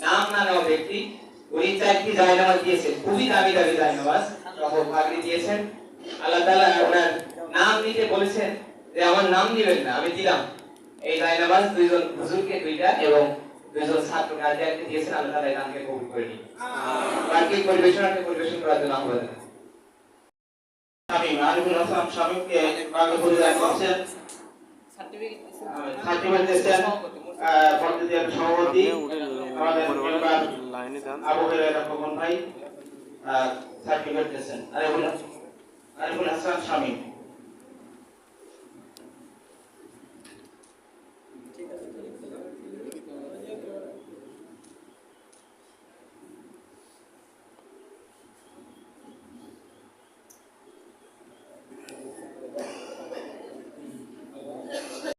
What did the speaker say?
নাম না নেওয়া ব্যক্তি উনি 4টি জায়নামাজ দিয়েছেন, খুবই দামি দামি জায়নামাজ সহ পাগড়ি দিয়েছেন। আল্লাহ তাআলা ওনার নাম নিতে বলেছেন যে আমার নাম দিবেন না, আমি দিলাম। এই জায়নামাজ দুইজন হুজুরকে দুইটা এবং দুইজন ছাত্র গার্জিয়ানকে দিয়েছেন। আল্লাহ তাআলা এই দানকে কবুল করে নিন। বাকি পরিবেশন করার জন্য আহ্বান জানাই। আমি আরিফুল হাসান শামীমকে বাংলা পরিবার করছেন, সার্টিফিকেট দিয়েছেন পদ্ধতির সভাপতি আমাদের মেম্বার আবু হুরায়রা খোকন ভাই সার্টিফিকেট দিয়েছেন আরিফুল হাসান শামীম।